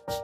Hello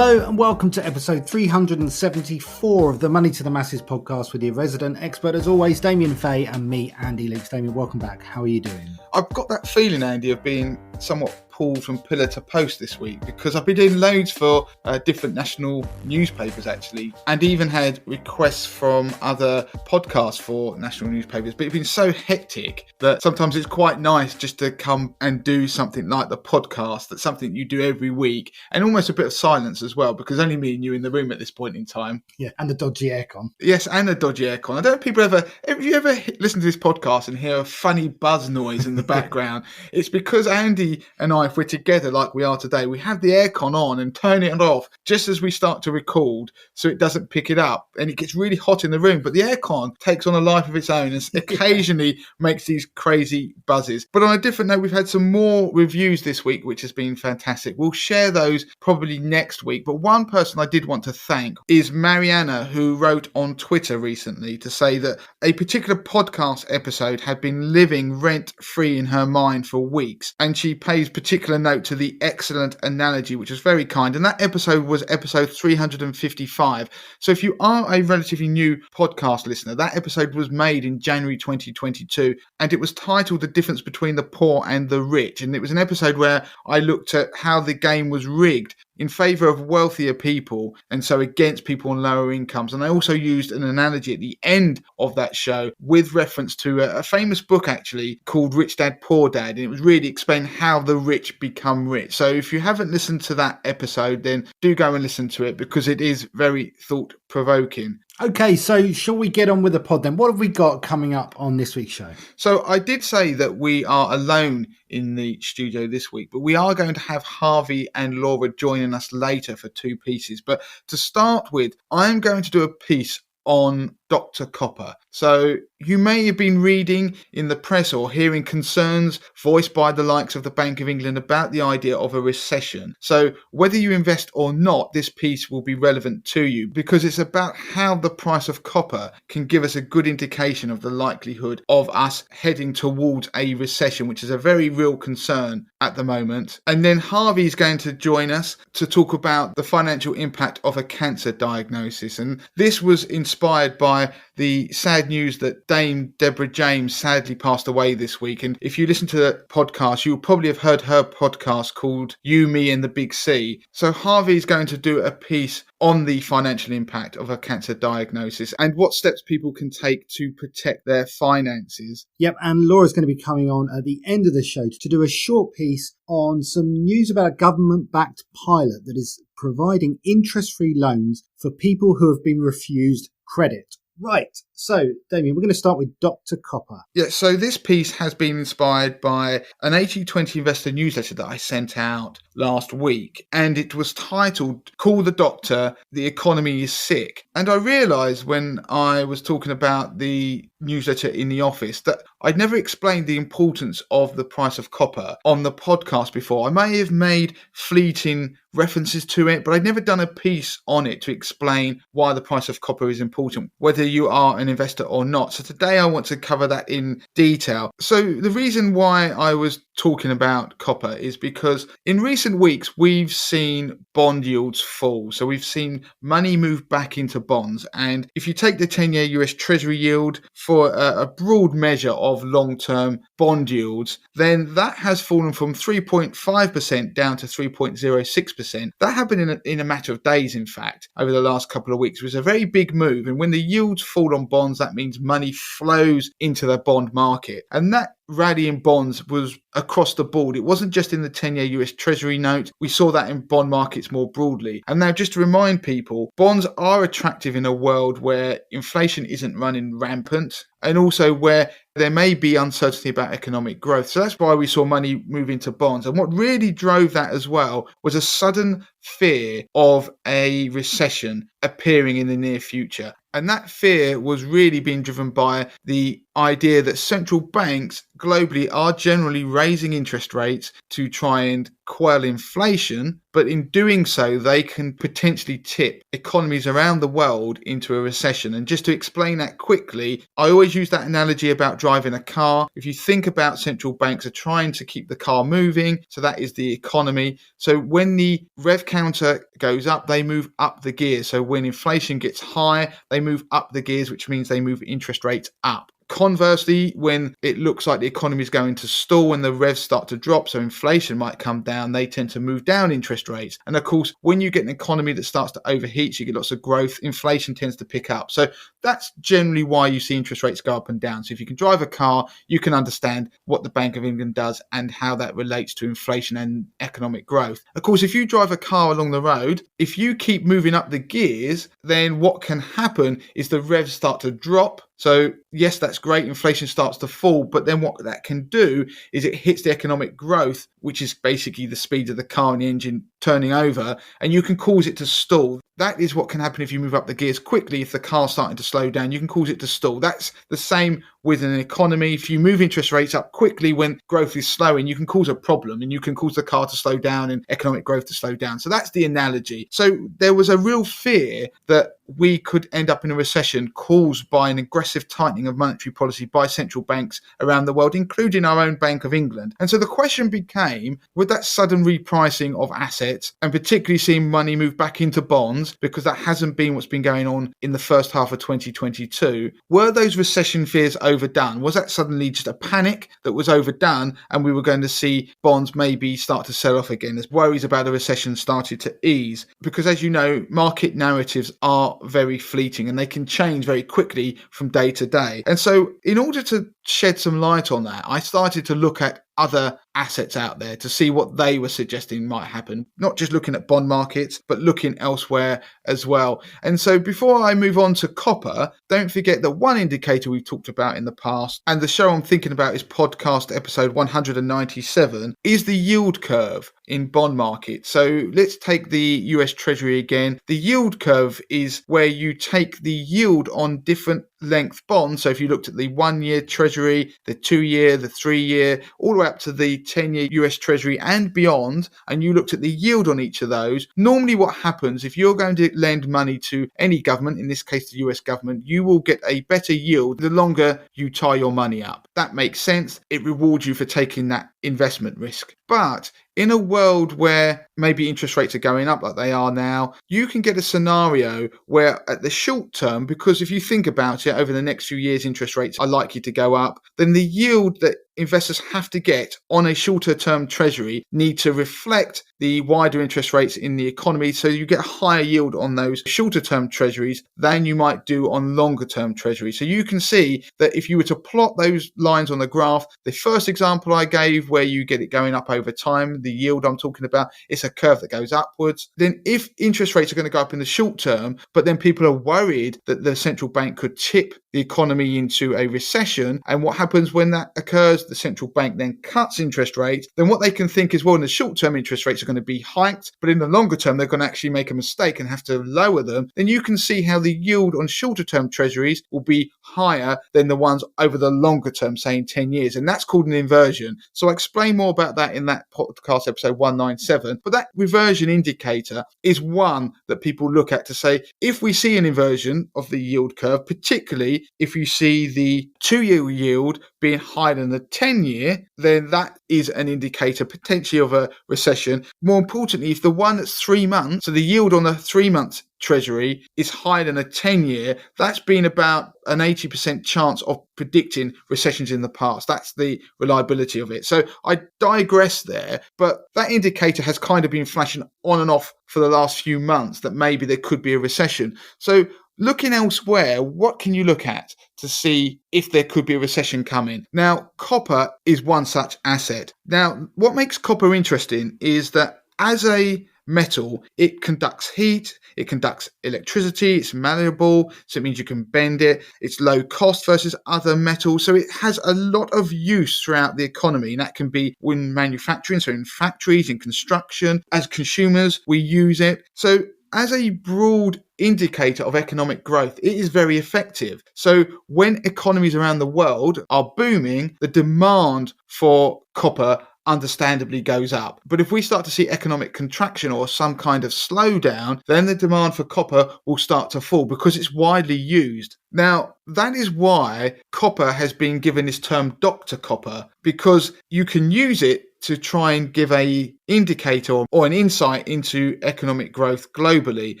and welcome to episode 374 of the Money to the Masses podcast with your resident expert, as always, Damien Fay, and me, Andy Leaks. Damien, welcome back. How are you doing? I've got that feeling, Andy, of being somewhat pulled from pillar to post this week because I've been doing loads for different national newspapers actually, and even had requests from other podcasts for national newspapers, but it's been so hectic that sometimes it's quite nice just to come and do something like the podcast. That's something you do every week, and almost a bit of silence as well, because only me and you in the room at this point in time. Yeah, and the dodgy aircon. Yes, and the dodgy aircon. I don't know if people have you ever listen to this podcast and hear a funny buzz noise in the background? It's because Andy and I, if we're together like we are today, we have the aircon on and turn it off just as we start to record so it doesn't pick it up, and it gets really hot in the room, but the aircon takes on a life of its own and occasionally makes these crazy buzzes. But on a different note, we've had some more reviews this week, which has been fantastic. We'll share those probably next week, but one person I did want to thank is Mariana, who wrote on Twitter recently to say that a particular podcast episode had been living rent-free in her mind for weeks, and she pays particular note to the excellent analogy, which was very kind. And that episode was episode 355. So if you are a relatively new podcast listener, that episode was made in January 2022, and it was titled The Difference Between the Poor and the Rich. And it was an episode where I looked at how the game was rigged in favour of wealthier people, and so against people on lower incomes. And I also used an analogy at the end of that show with reference to a famous book actually called Rich Dad Poor Dad, and it was really explaining how the rich become rich. So if you haven't listened to that episode, then do go and listen to it, because it is very thought-provoking. Okay, so shall we get on with the pod then? What have we got coming up on this week's show? So I did say that we are alone in the studio this week, but we are going to have Harvey and Laura joining us later for two pieces. But to start with, I'm going to do a piece on Dr. Copper. So you may have been reading in the press or hearing concerns voiced by the likes of the Bank of England about the idea of a recession. So whether you invest or not, this piece will be relevant to you, because it's about how the price of copper can give us a good indication of the likelihood of us heading towards a recession, which is a very real concern at the moment. And then Harvey's going to join us to talk about the financial impact of a cancer diagnosis. And this was inspired by the sad news that Dame Deborah James sadly passed away this week. And if you listen to the podcast, you'll probably have heard her podcast called You, Me and the Big C. So Harvey's going to do a piece on the financial impact of a cancer diagnosis and what steps people can take to protect their finances. Yep, and Laura's going to be coming on at the end of the show to do a short piece on some news about a government-backed pilot that is providing interest-free loans for people who have been refused credit. Right, so Damien, we're going to start with Dr. Copper. Yeah, so this piece has been inspired by an 80/20 investor newsletter that I sent out last week, and it was titled Call the Doctor, the Economy is Sick. And I realised when I was talking about the newsletter in the office that I'd never explained the importance of the price of copper on the podcast before. I may have made fleeting references to it, but I'd never done a piece on it to explain why the price of copper is important, whether you are an investor or not. So today I want to cover that in detail. So the reason why I was talking about copper is because in recent weeks we've seen bond yields fall. So we've seen money move back into bonds. And if you take the 10-year US Treasury yield for a broad measure of long-term bond yields, then that has fallen from 3.5% down to 3.06%. That happened in a matter of days, in fact, over the last couple of weeks. It was a very big move. And when the yields fall on bonds, that means money flows into the bond market. And that rally in bonds was across the board. It wasn't just in the 10-year US Treasury note. We saw that in bond markets more broadly. And now, just to remind people, bonds are attractive in a world where inflation isn't running rampant, and also where there may be uncertainty about economic growth. So that's why we saw money move into bonds. And what really drove that as well was a sudden fear of a recession appearing in the near future. And that fear was really being driven by the idea that central banks globally are generally raising interest rates to try and quell inflation, but in doing so, they can potentially tip economies around the world into a recession. And just to explain that quickly, I always use that analogy about driving a car. If you think about central banks are trying to keep the car moving, so that is the economy. So when the rev counter goes up, they move up the gears. So when inflation gets high, they move up the gears, which means they move interest rates up. Conversely, when it looks like the economy is going to stall and the revs start to drop, so inflation might come down, they tend to move down interest rates. And of course, when you get an economy that starts to overheat, so you get lots of growth, inflation tends to pick up. So that's generally why you see interest rates go up and down. So if you can drive a car, you can understand what the Bank of England does and how that relates to inflation and economic growth. Of course, if you drive a car along the road, if you keep moving up the gears, then what can happen is the revs start to drop. So yes, that's great. Inflation starts to fall, but then what that can do is it hits the economic growth, which is basically the speed of the car and the engine turning over, and you can cause it to stall. That is what can happen if you move up the gears quickly. If the car's starting to slow down, you can cause it to stall. That's the same with an economy. If you move interest rates up quickly when growth is slowing, you can cause a problem and you can cause the car to slow down and economic growth to slow down. So that's the analogy. So there was a real fear that we could end up in a recession caused by an aggressive tightening of monetary policy by central banks around the world, including our own Bank of England. And so the question became, with that sudden repricing of assets and particularly seeing money move back into bonds, because that hasn't been what's been going on in the first half of 2022, were those recession fears overdone? Was that suddenly just a panic that was overdone and we were going to see bonds maybe start to sell off again as worries about a recession started to ease? Because as you know, market narratives are very fleeting and they can change very quickly from day to day. And so in order to shed some light on that, I started to look at other assets out there to see what they were suggesting might happen, not just looking at bond markets, but looking elsewhere as well. And so before I move on to copper, don't forget that one indicator we've talked about in the past, and the show I'm thinking about is podcast episode 197, is the yield curve in bond markets. So let's take the US Treasury again. The yield curve is where you take the yield on different length bonds. So if you looked at the 1-year Treasury, the 2-year, the 3-year, all the way up to the 10-year US Treasury and beyond, and you looked at the yield on each of those, normally what happens if you're going to lend money to any government, in this case the US government, you will get a better yield the longer you tie your money up. That makes sense. It rewards you for taking that investment risk. But in a world where maybe interest rates are going up like they are now, you can get a scenario where at the short term, because if you think about it, over the next few years, interest rates are likely to go up, then the yield that investors have to get on a shorter term treasury need to reflect the wider interest rates in the economy. So you get a higher yield on those shorter term treasuries than you might do on longer term treasuries. So you can see that if you were to plot those lines on the graph, the first example I gave where you get it going up over time, the yield I'm talking about, it's a curve that goes upwards. Then if interest rates are going to go up in the short term, but then people are worried that the central bank could tip the economy into a recession, and what happens when that occurs? The central bank then cuts interest rates. Then what they can think is, well, in the short term, interest rates are going to be hiked, but in the longer term, they're going to actually make a mistake and have to lower them. Then you can see how the yield on shorter term treasuries will be higher than the ones over the longer term, say in 10 years. And that's called an inversion. So I explain more about that in that podcast episode 197. But that reversion indicator is one that people look at to say, if we see an inversion of the yield curve, particularly if you see the 2-year yield being higher than the 10-year, then that is an indicator potentially of a recession. More importantly, if the one that's 3 months, so the yield on the 3-month treasury is higher than a 10-year, that's been about an 80% chance of predicting recessions in the past. That's the reliability of it. So I digress there, but that indicator has kind of been flashing on and off for the last few months that maybe there could be a recession. So looking elsewhere, what can you look at to see if there could be a recession coming? Now, copper is one such asset. Now, what makes copper interesting is that as a metal, it conducts heat, it conducts electricity, it's malleable, so it means you can bend it, it's low cost versus other metals, so it has a lot of use throughout the economy, and that can be in manufacturing, so in factories, in construction, as consumers, we use it. So as a broad indicator of economic growth, it is very effective. So when economies around the world are booming, the demand for copper understandably goes up. But if we start to see economic contraction or some kind of slowdown, then the demand for copper will start to fall because it's widely used. Now, that is why copper has been given this term Dr. Copper, because you can use it to try and give a indicator or an insight into economic growth globally.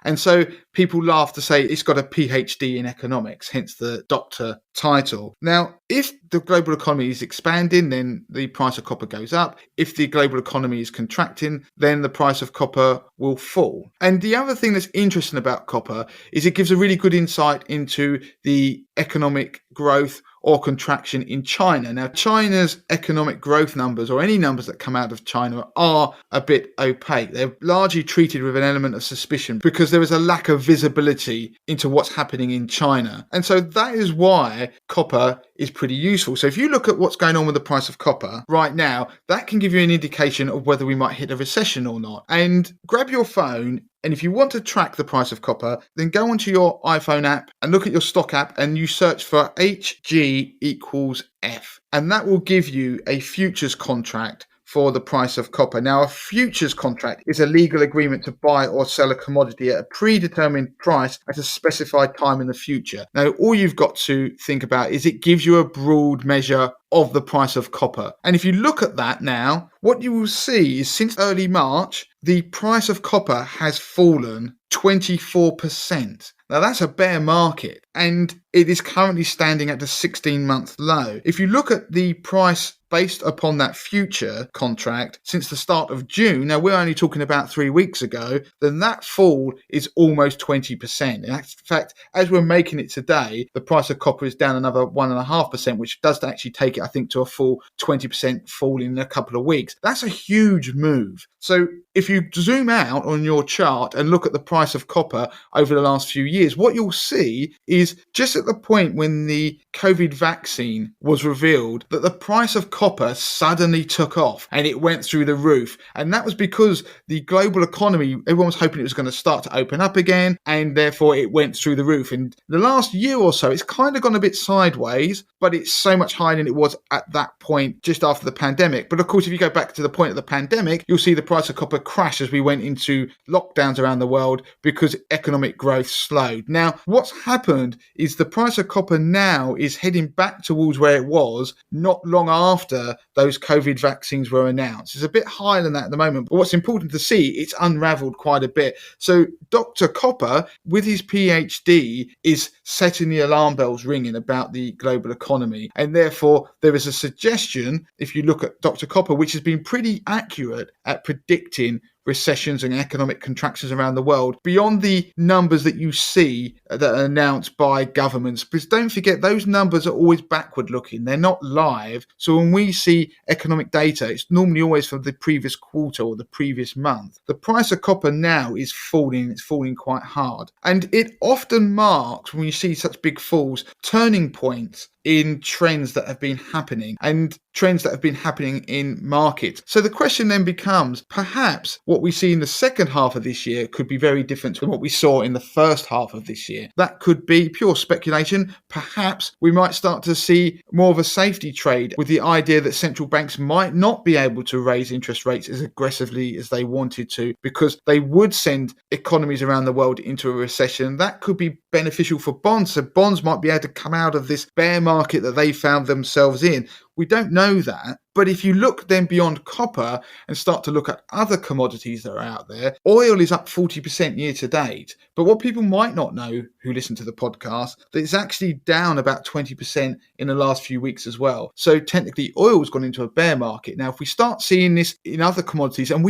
And so people laugh to say it's got a PhD in economics, hence the doctor title. Now, if the global economy is expanding, then the price of copper goes up. If the global economy is contracting, then the price of copper will fall. And the other thing that's interesting about copper is it gives a really good insight into the economic growth or contraction in China. Now, China's economic growth numbers, or any numbers that come out of China, are a bit opaque. They're largely treated with an element of suspicion because there is a lack of visibility into what's happening in China. And so that is why copper is pretty useful. So if you look at what's going on with the price of copper right now, that can give you an indication of whether we might hit a recession or not. And grab your phone, and if you want to track the price of copper, then go onto your iPhone app and look at your stock app and you search for HG equals F. And that will give you a futures contract for the price of copper. Now, a futures contract is a legal agreement to buy or sell a commodity at a predetermined price at a specified time in the future. Now, all you've got to think about is it gives you a broad measure of the price of copper. And if you look at that now, what you will see is since early March, the price of copper has fallen 24%. Now, that's a bear market, and it is currently standing at the 16-month low. If you look at the price based upon that future contract since the start of June, now we're only talking about 3 weeks ago, then that fall is almost 20%. In fact, as we're making it today, the price of copper is down another 1.5%, which does actually take it, I think, to a full 20% fall in a couple of weeks. That's a huge move. So if you zoom out on your chart and look at the price of copper over the last few years, what you'll see is just at the point when the COVID vaccine was revealed, that the price of copper suddenly took off and it went through the roof. And that was because the global economy, everyone was hoping it was going to start to open up again, and therefore it went through the roof. And the last year or so, it's kind of gone a bit sideways, but it's so much higher than it was at that point just after the pandemic. But of course, if you go back to the point of the pandemic, you'll see the price of copper crash as we went into lockdowns around the world because economic growth slowed. Now, what's happened is the price of copper now is heading back towards where it was not long after those COVID vaccines were announced. It's a bit higher than that at the moment, but what's important to see, it's unraveled quite a bit. So Dr. Copper, with his PhD, is setting the alarm bells ringing about the global economy. And therefore, there is a suggestion, if you look at Dr. Copper, which has been pretty accurate at predicting recessions and economic contractions around the world, beyond the numbers that you see that are announced by governments. Because don't forget, those numbers are always backward looking. They're not live. So when we see economic data, it's normally always from the previous quarter or the previous month. The price of copper now is falling. It's falling quite hard. And it often marks, when you see such big falls, turning points in trends that have been happening and trends that have been happening in markets. So the question then becomes, perhaps what we see in the second half of this year could be very different to what we saw in the first half of this year. That could be pure speculation. Perhaps we might start to see more of a safety trade with the idea that central banks might not be able to raise interest rates as aggressively as they wanted to because they would send economies around the world into a recession. That could be beneficial for bonds. So bonds might be able to come out of this bear market that they found themselves in. We don't know that. But if you look then beyond copper and start to look at other commodities that are out there, oil is up 40% year to date. But what people might not know who listen to the podcast, that it's actually down about 20% in the last few weeks as well. So technically oil's gone into a bear market. Now, if we start seeing this in other commodities, and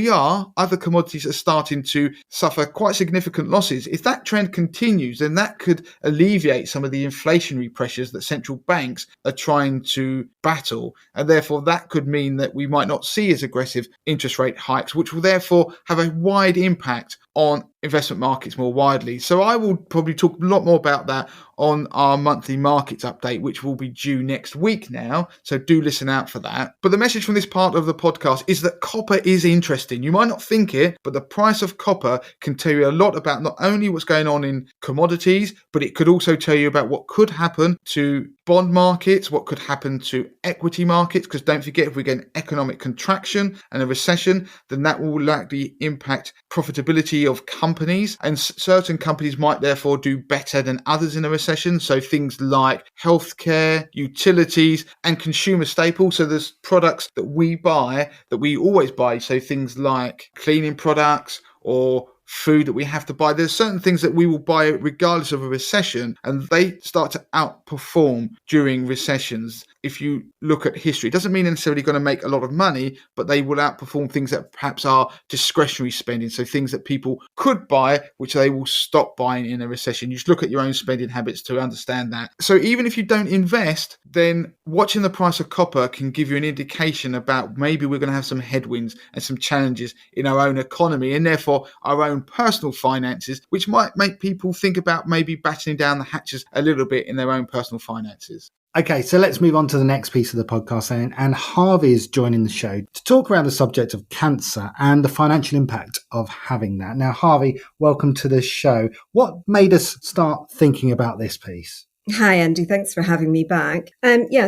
other commodities are starting to suffer quite significant losses. If that trend continues, then that could alleviate some of the inflationary pressures that central banks are trying to battle. And therefore that could mean that we might not see as aggressive interest rate hikes, which will therefore have a wide impact on investment markets more widely. So I will probably talk a lot more about that on our monthly markets update, which will be due next week now. So do listen out for that. But the message from this part of the podcast is that copper is interesting. You might not think it, but the price of copper can tell you a lot about not only what's going on in commodities, but it could also tell you about what could happen to bond markets, what could happen to equity markets, because don't forget, if we get an economic contraction and a recession, then that will likely impact profitability of companies, and certain companies might therefore do better than others in a recession. So things like healthcare, utilities, and consumer staples. So there's products that we buy that we always buy. So things like cleaning products or food that we have to buy. There's certain things that we will buy regardless of a recession, and they start to outperform during recessions. If you look at history, it doesn't mean necessarily going to make a lot of money, but they will outperform things that perhaps are discretionary spending. So things that people could buy, which they will stop buying in a recession. You should look at your own spending habits to understand that. So even if you don't invest, then watching the price of copper can give you an indication about maybe we're going to have some headwinds and some challenges in our own economy, and therefore our own personal finances, which might make people think about maybe battening down the hatches a little bit in their own personal finances. Okay, so let's move on to the next piece of the podcast then. And Harvey is joining the show to talk around the subject of cancer and the financial impact of having that. Now, Harvey, welcome to the show. What made us start thinking about this piece? Hi, Andy. Thanks for having me back.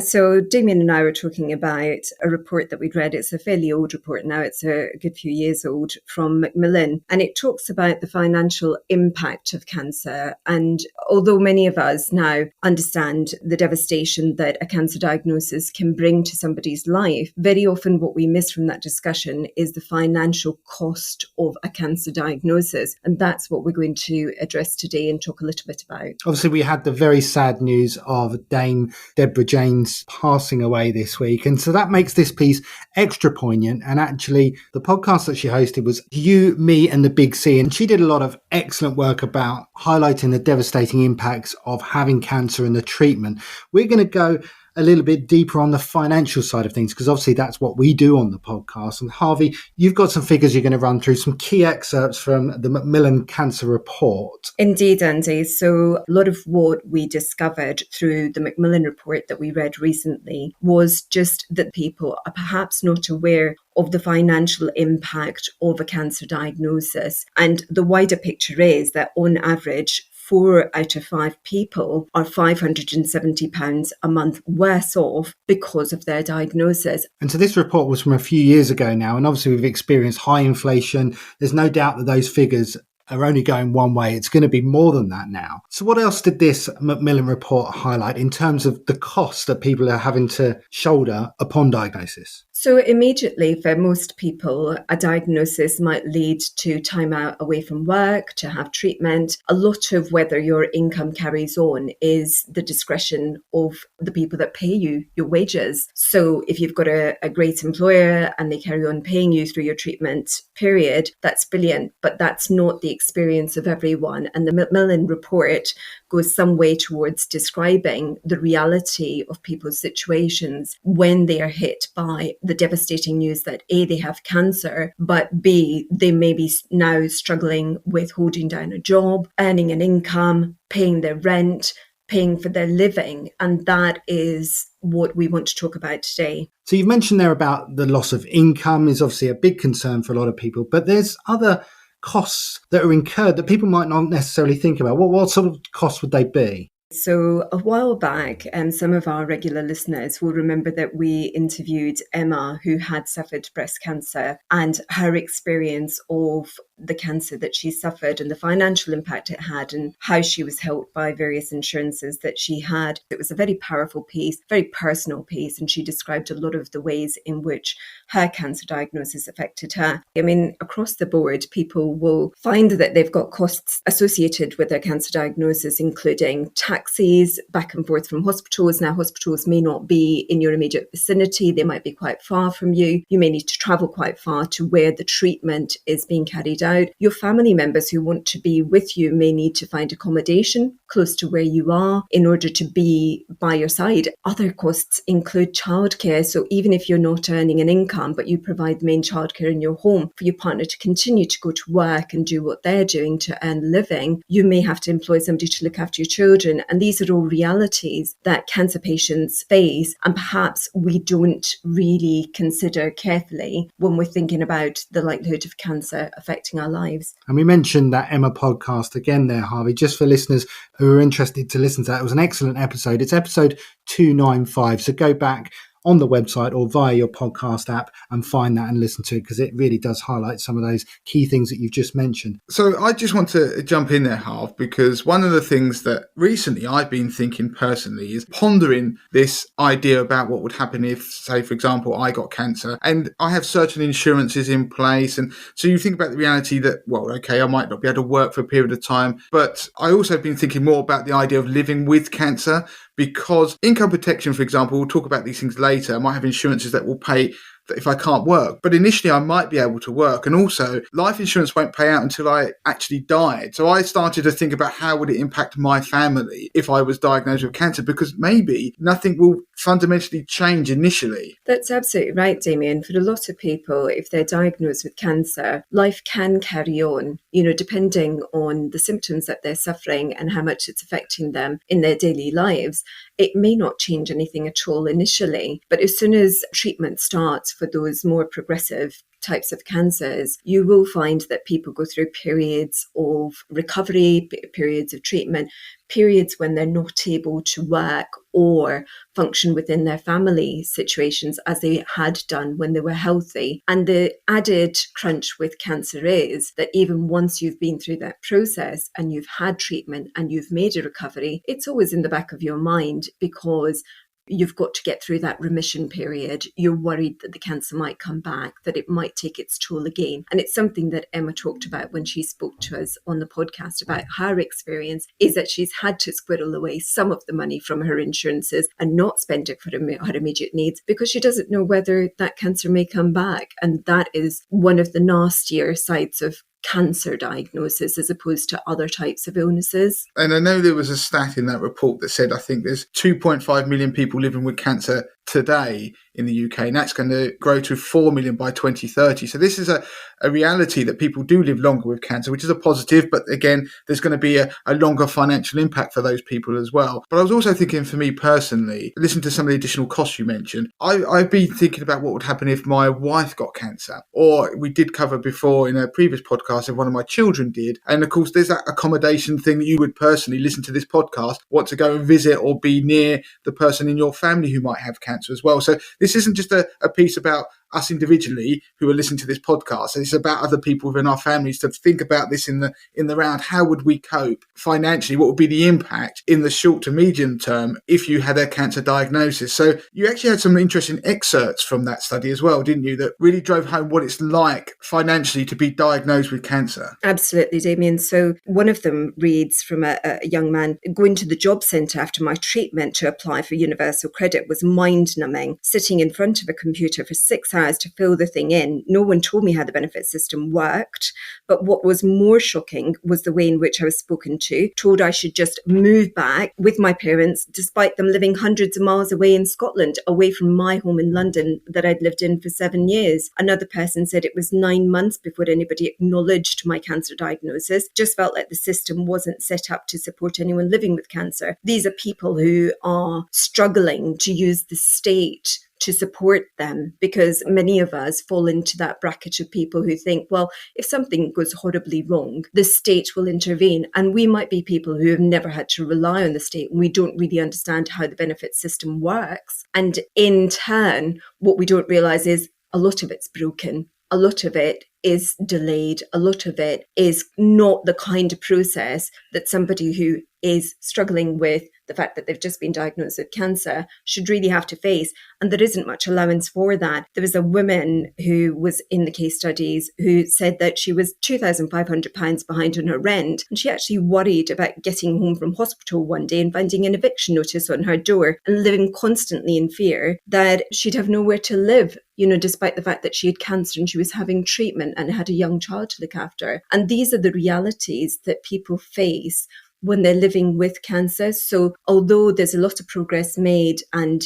So Damien and I were talking about a report that we'd read. It's a fairly old report now. It's a good few years old, from Macmillan. And it talks about the financial impact of cancer. And although many of us now understand the devastation that a cancer diagnosis can bring to somebody's life, very often what we miss from that discussion is the financial cost of a cancer diagnosis. And that's what we're going to address today and talk a little bit about. Obviously, we had the very sad news of Dame Deborah James passing away this week. And so that makes this piece extra poignant. And actually, the podcast that she hosted was You, Me and the Big C. And she did a lot of excellent work about highlighting the devastating impacts of having cancer and the treatment. We're going to go a little bit deeper on the financial side of things, because obviously that's what we do on the podcast. And Harvey, you've got some figures you're going to run through, some key excerpts from the Macmillan Cancer Report. Indeed, Andy. So a lot of what we discovered through the Macmillan report that we read recently was just that people are perhaps not aware of the financial impact of a cancer diagnosis. And the wider picture is that on average, 4 out of 5 people are £570 a month worse off because of their diagnosis. And so this report was from a few years ago now, and obviously we've experienced high inflation. There's no doubt that those figures are only going one way. It's going to be more than that now. So what else did this Macmillan report highlight in terms of the cost that people are having to shoulder upon diagnosis? So immediately, for most people, a diagnosis might lead to time out away from work, to have treatment. A lot of whether your income carries on is the discretion of the people that pay you your wages. So if you've got a great employer and they carry on paying you through your treatment period, that's brilliant. But that's not the experience of everyone. And the Macmillan report goes some way towards describing the reality of people's situations when they are hit by the devastating news that A, they have cancer, but B, they may be now struggling with holding down a job, earning an income, paying their rent, paying for their living. And that is what we want to talk about today. So you've mentioned there about the loss of income is obviously a big concern for a lot of people, but there's other costs that are incurred that people might not necessarily think about. What sort of costs would they be? So a while back, some of our regular listeners will remember that we interviewed Emma, who had suffered breast cancer, and her experience of the cancer that she suffered and the financial impact it had and how she was helped by various insurances that she had. It was a very powerful piece, very personal piece, and she described a lot of the ways in which her cancer diagnosis affected her. I mean, across the board, people will find that they've got costs associated with their cancer diagnosis, including taxis back and forth from hospitals. Now, hospitals may not be in your immediate vicinity. They might be quite far from you. You may need to travel quite far to where the treatment is being carried out. out. Your family members who want to be with you may need to find accommodation close to where you are in order to be by your side. Other costs include childcare. So even if you're not earning an income, but you provide the main childcare in your home for your partner to continue to go to work and do what they're doing to earn a living, you may have to employ somebody to look after your children. And these are all realities that cancer patients face, and perhaps we don't really consider carefully when we're thinking about the likelihood of cancer affecting our lives. And we mentioned that Emma podcast again there, Harvey, just for listeners who are interested to listen to that. It was an excellent episode. It's episode 295. So go back on the website or via your podcast app and find that and listen to it, because it really does highlight some of those key things that you've just mentioned. So I just want to jump in there, Harv, because one of the things that recently I've been thinking personally is pondering this idea about what would happen if, say, for example, I got cancer and I have certain insurances in place. And so you think about the reality that, well, okay, I might not be able to work for a period of time, but I also have been thinking more about the idea of living with cancer, because income protection, for example, we'll talk about these things later. I might have insurances that will pay if I can't work, but initially I might be able to work. And also life insurance won't pay out until I actually died. So I started to think about how would it impact my family if I was diagnosed with cancer, because maybe nothing will fundamentally change initially. That's absolutely right, Damien. For a lot of people, if they're diagnosed with cancer, life can carry on, depending on the symptoms that they're suffering and how much it's affecting them in their daily lives. It may not change anything at all initially, but as soon as treatment starts for those more progressive types of cancers, you will find that people go through periods of recovery, periods of treatment, periods when they're not able to work or function within their family situations as they had done when they were healthy. And the added crunch with cancer is that even once you've been through that process and you've had treatment and you've made a recovery, it's always in the back of your mind, because you've got to get through that remission period. You're worried that the cancer might come back, that it might take its toll again. And it's something that Emma talked about when she spoke to us on the podcast about her experience, is that she's had to squirrel away some of the money from her insurances and not spend it for her immediate needs, because she doesn't know whether that cancer may come back. And that is one of the nastier sides of cancer diagnosis as opposed to other types of illnesses. And I know there was a stat in that report that said, I think there's 2.5 million people living with cancer today in the UK, and that's going to grow to 4 million by 2030. So this is a reality that people do live longer with cancer, which is a positive, but again, there's going to be a longer financial impact for those people as well. But I was also thinking, for me personally, listen to some of the additional costs you mentioned. I've been thinking about what would happen if my wife got cancer, or we did cover before in a previous podcast if one of my children did. And of course, there's that accommodation thing that you would personally listen to this podcast, want to go and visit or be near the person in your family who might have cancer as well. So this isn't just a piece about us individually who are listening to this podcast. It's about other people within our families to think about this in the round. How would we cope financially? What would be the impact in the short to medium term if you had a cancer diagnosis? So you actually had some interesting excerpts from that study as well, didn't you, that really drove home what it's like financially to be diagnosed with cancer? Absolutely, Damien. So one of them reads from a young man: going to the job centre after my treatment to apply for universal credit was mind-numbing. Sitting in front of a computer for 6 hours to fill the thing in. No one told me how the benefit system worked. But what was more shocking was the way in which I was spoken to, told I should just move back with my parents, despite them living hundreds of miles away in Scotland, away from my home in London that I'd lived in for 7 years. Another person said it was 9 months before anybody acknowledged my cancer diagnosis. Just felt like the system wasn't set up to support anyone living with cancer. These are people who are struggling to use the state to support them, because many of us fall into that bracket of people who think, well, if something goes horribly wrong, the state will intervene. And we might be people who have never had to rely on the state, and we don't really understand how the benefit system works. And in turn, what we don't realize is a lot of it's broken. A lot of it is delayed. A lot of it is not the kind of process that somebody who is struggling with the fact that they've just been diagnosed with cancer, should really have to face. And there isn't much allowance for that. There was a woman who was in the case studies who said that she was £2,500 behind on her rent, and she actually worried about getting home from hospital one day and finding an eviction notice on her door and living constantly in fear that she'd have nowhere to live, despite the fact that she had cancer and she was having treatment and had a young child to look after. And these are the realities that people face when they're living with cancer. So although there's a lot of progress made and,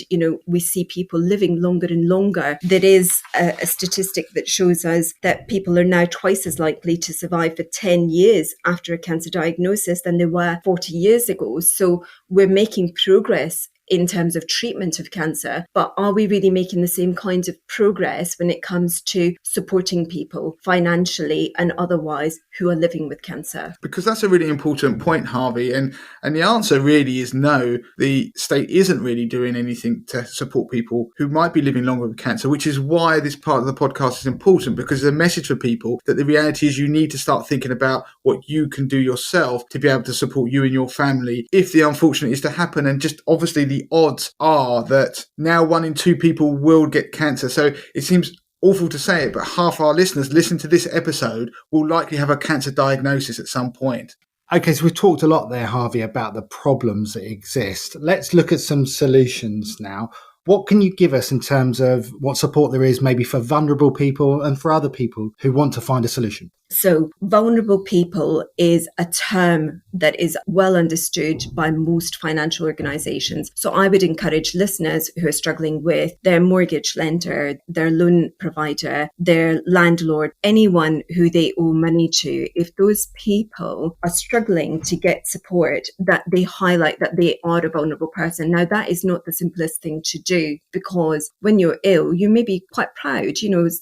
we see people living longer and longer, there is a statistic that shows us that people are now twice as likely to survive for 10 years after a cancer diagnosis than they were 40 years ago. So we're making progress in terms of treatment of cancer, but are we really making the same kinds of progress when it comes to supporting people financially and otherwise who are living with cancer? Because that's a really important point, Harvey. And the answer really is no. The state isn't really doing anything to support people who might be living longer with cancer, which is why this part of the podcast is important, because it's a message for people that the reality is you need to start thinking about what you can do yourself to be able to support you and your family if the unfortunate is to happen. And just obviously the odds are that now 1 in 2 people will get cancer. So it seems awful to say it, but half our listeners listen to this episode will likely have a cancer diagnosis at some point. Okay, so we've talked a lot there, Harvey, about the problems that exist. Let's look at some solutions now. What can you give us in terms of what support there is maybe for vulnerable people and for other people who want to find a solution? So vulnerable people is a term that is well understood by most financial organizations. So I would encourage listeners who are struggling with their mortgage lender, their loan provider, their landlord, anyone who they owe money to, if those people are struggling to get support, that they highlight that they are a vulnerable person. Now, that is not the simplest thing to do, because when you're ill, you may be quite proud.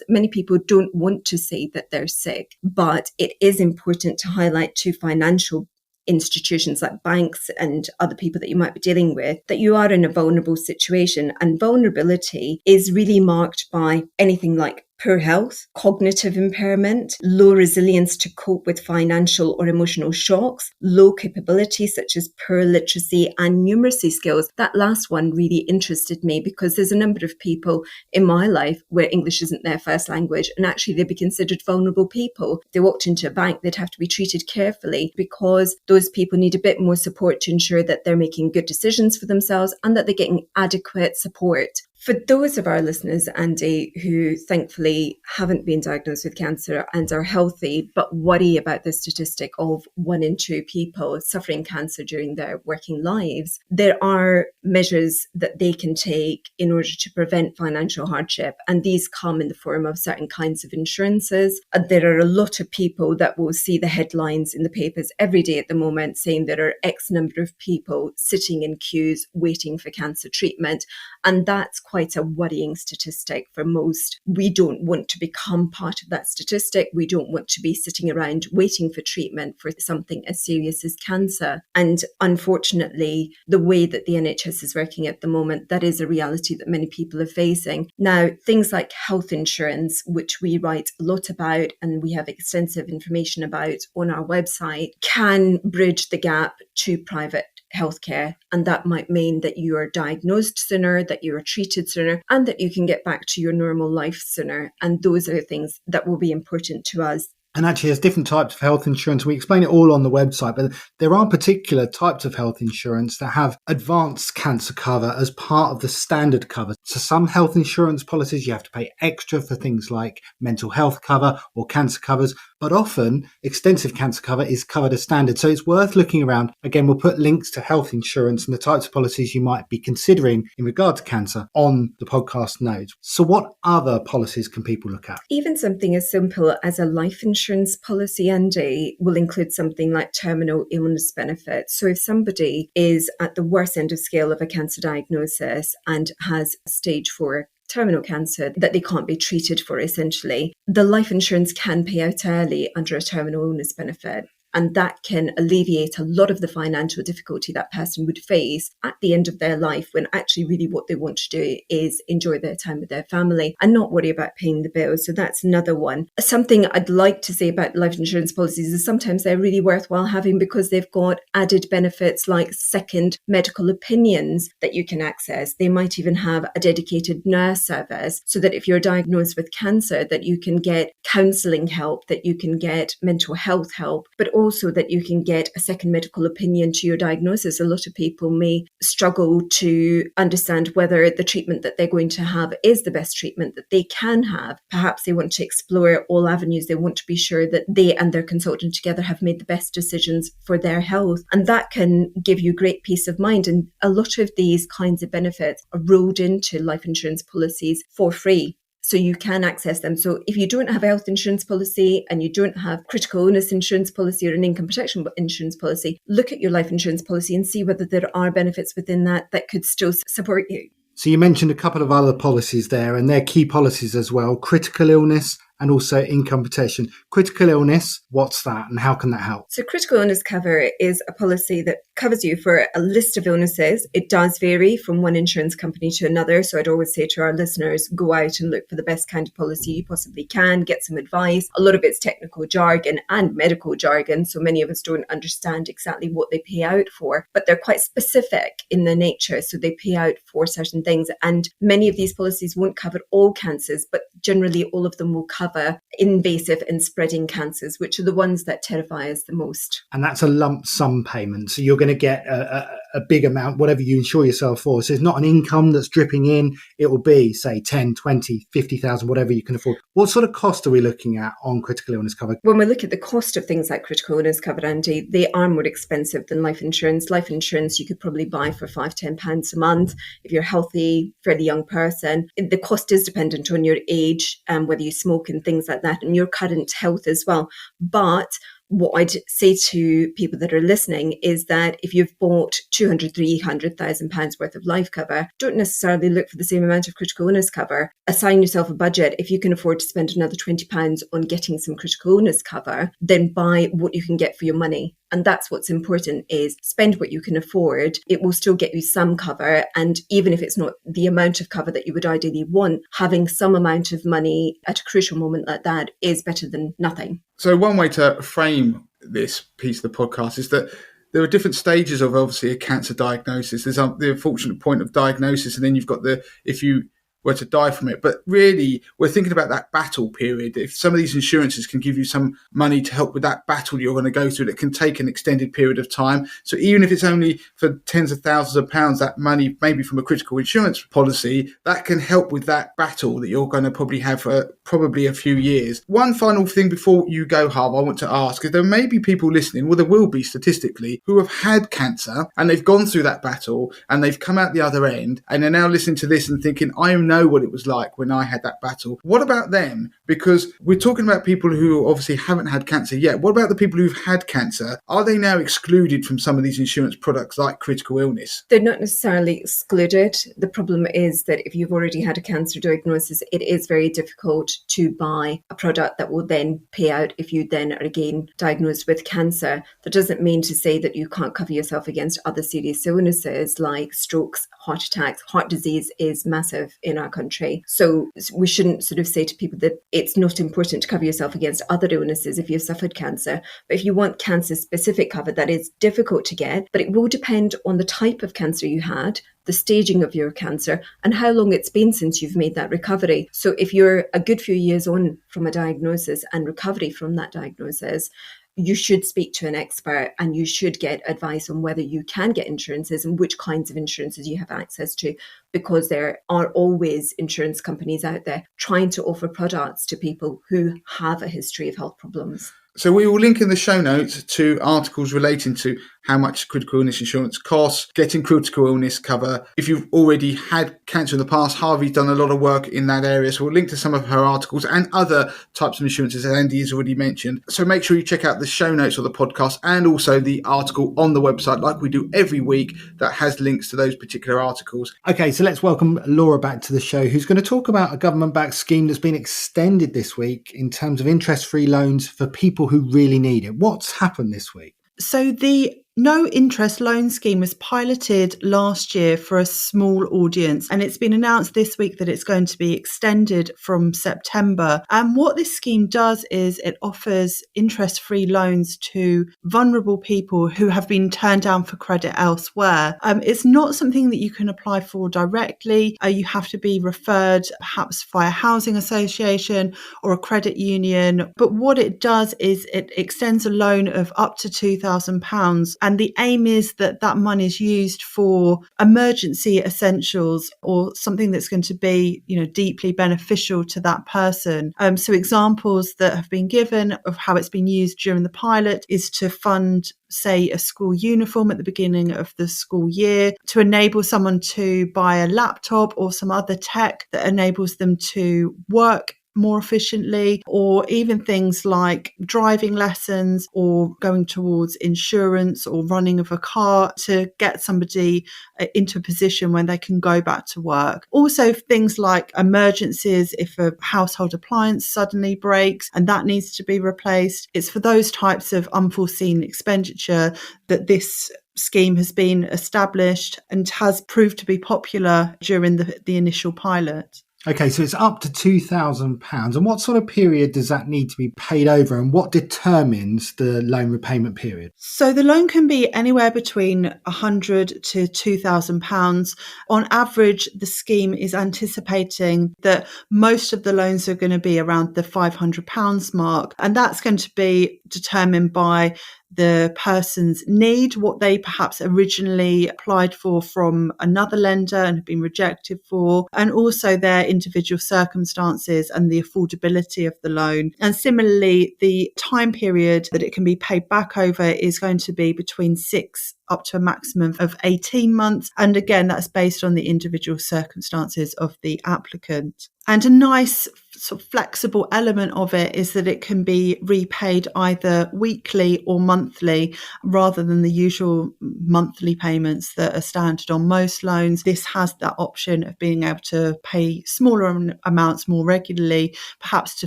Many people don't want to say that they're sick, but it is important to highlight to financial institutions like banks and other people that you might be dealing with that you are in a vulnerable situation. And vulnerability is really marked by anything like poor health, cognitive impairment, low resilience to cope with financial or emotional shocks, low capability such as poor literacy and numeracy skills. That last one really interested me because there's a number of people in my life where English isn't their first language, and actually they'd be considered vulnerable people. If they walked into a bank, they'd have to be treated carefully because those people need a bit more support to ensure that they're making good decisions for themselves and that they're getting adequate support. For those of our listeners, Andy, who thankfully haven't been diagnosed with cancer and are healthy, but worry about the statistic of 1 in 2 people suffering cancer during their working lives, there are measures that they can take in order to prevent financial hardship. And these come in the form of certain kinds of insurances. There are a lot of people that will see the headlines in the papers every day at the moment saying there are X number of people sitting in queues waiting for cancer treatment. And that's quite a worrying statistic for most. We don't want to become part of that statistic. We don't want to be sitting around waiting for treatment for something as serious as cancer. And unfortunately, the way that the NHS is working at the moment, that is a reality that many people are facing. Now, things like health insurance, which we write a lot about and we have extensive information about on our website, can bridge the gap to private healthcare. And that might mean that you are diagnosed sooner, that you are treated sooner, and that you can get back to your normal life sooner. And those are the things that will be important to us. And actually, there's different types of health insurance. We explain it all on the website, but there are particular types of health insurance that have advanced cancer cover as part of the standard cover. So some health insurance policies, you have to pay extra for things like mental health cover or cancer covers, but often extensive cancer cover is covered as standard. So it's worth looking around. Again, we'll put links to health insurance and the types of policies you might be considering in regard to cancer on the podcast notes. So what other policies can people look at? Even something as simple as a life insurance policy, Andy, will include something like terminal illness benefits. So if somebody is at the worst end of scale of a cancer diagnosis and has stage 4 terminal cancer that they can't be treated for, essentially, the life insurance can pay out early under a terminal illness benefit. And that can alleviate a lot of the financial difficulty that person would face at the end of their life, when actually really what they want to do is enjoy their time with their family and not worry about paying the bills. So that's another one. Something I'd like to say about life insurance policies is sometimes they're really worthwhile having because they've got added benefits like second medical opinions that you can access. They might even have a dedicated nurse service so that if you're diagnosed with cancer, that you can get counselling help, that you can get mental health help, but also that you can get a second medical opinion to your diagnosis. A lot of people may struggle to understand whether the treatment that they're going to have is the best treatment that they can have. Perhaps they want to explore all avenues. They want to be sure that they and their consultant together have made the best decisions for their health. And that can give you great peace of mind. And a lot of these kinds of benefits are rolled into life insurance policies for free. So you can access them. So if you don't have a health insurance policy and you don't have critical illness insurance policy or an income protection insurance policy, look at your life insurance policy and see whether there are benefits within that could still support you. So you mentioned a couple of other policies there, and they're key policies as well: critical illness and also income protection. Critical illness, what's that and how can that help? So critical illness cover is a policy that covers you for a list of illnesses. It does vary from one insurance company to another. So I'd always say to our listeners, go out and look for the best kind of policy you possibly can, get some advice. A lot of it's technical jargon and medical jargon. So many of us don't understand exactly what they pay out for, but they're quite specific in their nature. So they pay out for certain things. And many of these policies won't cover all cancers, but generally all of them will cover invasive and spreading cancers, which are the ones that terrify us the most. And that's a lump sum payment. So you're going to get a big amount, whatever you insure yourself for. So it's not an income that's dripping in. It will be, say, 10, 20, 50,000, whatever you can afford. What sort of cost are we looking at on critical illness cover? When we look at the cost of things like critical illness cover, Andy, they are more expensive than life insurance. Life insurance you could probably buy for £5-10 a month if you're a healthy, fairly young person. The cost is dependent on your age and whether you smoke and things like that, and your current health as well. But what I'd say to people that are listening is that if you've bought £200,000-300,000 worth of life cover, don't necessarily look for the same amount of critical illness cover. Assign yourself a budget. If you can afford to spend another £20 on getting some critical illness cover, then buy what you can get for your money. And that's what's important, is spend what you can afford. It will still get you some cover. And even if it's not the amount of cover that you would ideally want, having some amount of money at a crucial moment like that is better than nothing. So one way to frame this piece of the podcast is that there are different stages of obviously a cancer diagnosis. There's the unfortunate point of diagnosis, and then you've got if you were to die from it. But really, we're thinking about that battle period. If some of these insurances can give you some money to help with that battle you're going to go through, that can take an extended period of time. So even if it's only for tens of thousands of pounds, that money, maybe from a critical insurance policy, that can help with that battle that you're going to probably have for probably a few years. One final thing before you go, Harv, I want to ask, is there may be people listening, well, there will be statistically, who have had cancer and they've gone through that battle and they've come out the other end and they're now listening to this and thinking, I know what it was like when I had that battle. What about them? Because we're talking about people who obviously haven't had cancer yet. What about the people who've had cancer? Are they now excluded from some of these insurance products like critical illness? They're not necessarily excluded. The problem is that if you've already had a cancer diagnosis, it is very difficult to buy a product that will then pay out if you then are again diagnosed with cancer. That doesn't mean to say that you can't cover yourself against other serious illnesses like strokes, heart attacks. Heart disease is massive in our country. So we shouldn't sort of say to people that it's not important to cover yourself against other illnesses if you've suffered cancer. But if you want cancer-specific cover, that is difficult to get, but it will depend on the type of cancer you had, the staging of your cancer, and how long it's been since you've made that recovery. So if you're a good few years on from a diagnosis and recovery from that diagnosis, you should speak to an expert and you should get advice on whether you can get insurances and which kinds of insurances you have access to, because there are always insurance companies out there trying to offer products to people who have a history of health problems. So we will link in the show notes to articles relating to how much critical illness insurance costs, getting critical illness cover. If you've already had cancer in the past. Harvey's done a lot of work in that area, so we'll link to some of her articles and other types of insurances that Andy has already mentioned. So make sure you check out the show notes of the podcast and also the article on the website, like we do every week, that has links to those particular articles. Okay, so let's welcome Laura back to the show, who's going to talk about a government-backed scheme that's been extended this week in terms of interest-free loans for people who really need it. What's happened this week? So the no interest loan scheme was piloted last year for a small audience, and it's been announced this week that it's going to be extended from September. And what this scheme does is it offers interest-free loans to vulnerable people who have been turned down for credit elsewhere. It's not something that you can apply for directly. You have to be referred perhaps via a housing association or a credit union. But what it does is it extends a loan of up to £2,000. And the aim is that that money is used for emergency essentials or something that's going to be, deeply beneficial to that person. So examples that have been given of how it's been used during the pilot is to fund, say, a school uniform at the beginning of the school year, to enable someone to buy a laptop or some other tech that enables them to work more efficiently, or even things like driving lessons or going towards insurance or running of a car to get somebody into a position when they can go back to work. Also things like emergencies, if a household appliance suddenly breaks and that needs to be replaced. It's for those types of unforeseen expenditure that this scheme has been established and has proved to be popular during the initial pilot. Okay, so it's up to £2,000. And what sort of period does that need to be paid over, and what determines the loan repayment period? So the loan can be anywhere between £100 to £2,000. On average, the scheme is anticipating that most of the loans are going to be around the £500 mark, and that's going to be determined by the person's need, what they perhaps originally applied for from another lender and have been rejected for, and also their individual circumstances and the affordability of the loan. And similarly, the time period that it can be paid back over is going to be between 6 up to a maximum of 18 months. And again, that's based on the individual circumstances of the applicant. And a nice sort of flexible element of it is that it can be repaid either weekly or monthly rather than the usual monthly payments that are standard on most loans. This has that option of being able to pay smaller amounts more regularly, perhaps to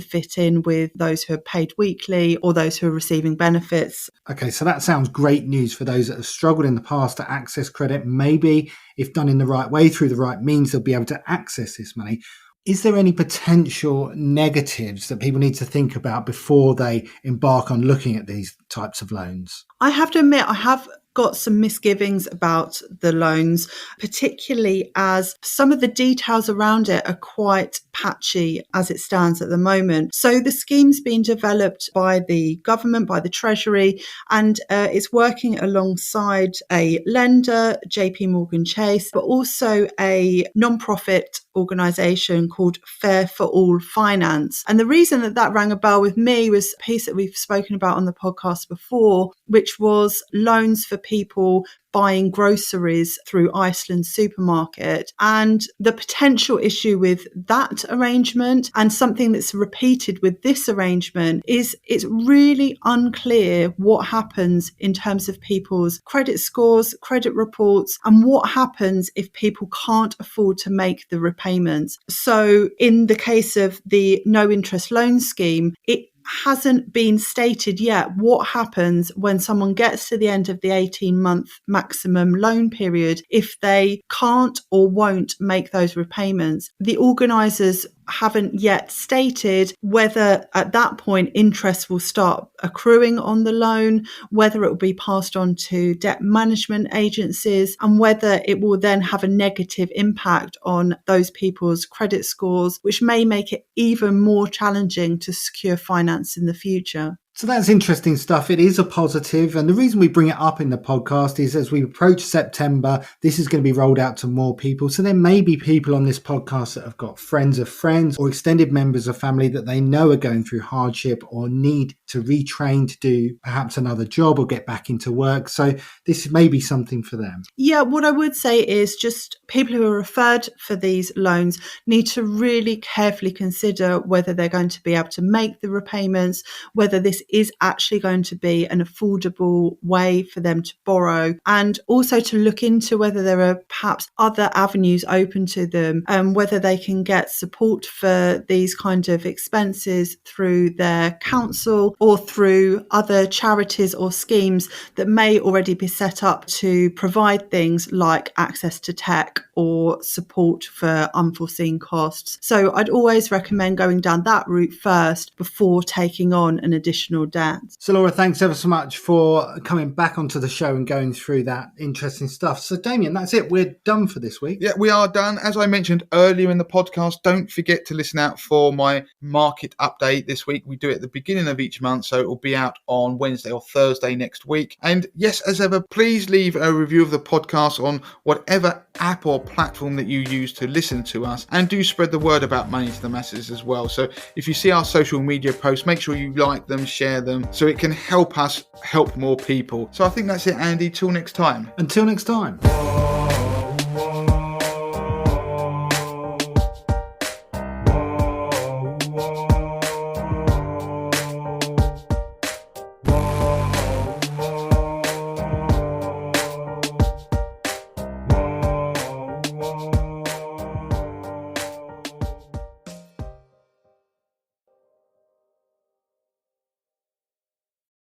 fit in with those who are paid weekly or those who are receiving benefits. Okay, so that sounds great news for those that have struggled in the past to access credit. Maybe if done in the right way, through the right means, they'll be able to access this money. Is there any potential negatives that people need to think about before they embark on looking at these types of loans? I have to admit, I have got some misgivings about the loans, particularly as some of the details around it are quite patchy as it stands at the moment. So the scheme's been developed by the government, by the Treasury, and it's working alongside a lender, JP Chase, but also a non-profit organisation called Fair for All Finance. And the reason that rang a bell with me was a piece that we've spoken about on the podcast before, which was loans for people buying groceries through Iceland supermarket, and the potential issue with that arrangement, and something that's repeated with this arrangement, is it's really unclear what happens in terms of people's credit scores, credit reports, and what happens if people can't afford to make the repayments. So in the case of the no interest loan scheme, it hasn't been stated yet what happens when someone gets to the end of the 18-month maximum loan period if they can't or won't make those repayments. The organisers haven't yet stated whether at that point interest will start accruing on the loan, whether it will be passed on to debt management agencies, and whether it will then have a negative impact on those people's credit scores, which may make it even more challenging to secure finance in the future. So that's interesting stuff. It is a positive. And the reason we bring it up in the podcast is as we approach September, this is going to be rolled out to more people. So there may be people on this podcast that have got friends of friends or extended members of family that they know are going through hardship or need to retrain to do perhaps another job or get back into work. So this may be something for them. Yeah, what I would say is just people who are referred for these loans need to really carefully consider whether they're going to be able to make the repayments, whether this is actually going to be an affordable way for them to borrow, and also to look into whether there are perhaps other avenues open to them, whether they can get support for these kind of expenses through their council or through other charities or schemes that may already be set up to provide things like access to tech or support for unforeseen costs. So I'd always recommend going down that route first before taking on an additional debt. So Laura, thanks ever so much for coming back onto the show and going through that interesting stuff. So Damien, that's it. We're done for this week. Yeah, we are done. As I mentioned earlier in the podcast, don't forget to listen out for my market update this week. We do it at the beginning of each month, so it will be out on Wednesday or Thursday next week. And yes, as ever, please leave a review of the podcast on whatever app or platform that you use to listen to us, and do spread the word about Money to the Masses as well. So if you see our social media posts, make sure you like them, share them, so it can help us help more people. So I think that's it, Andy. Till next time. Until next time.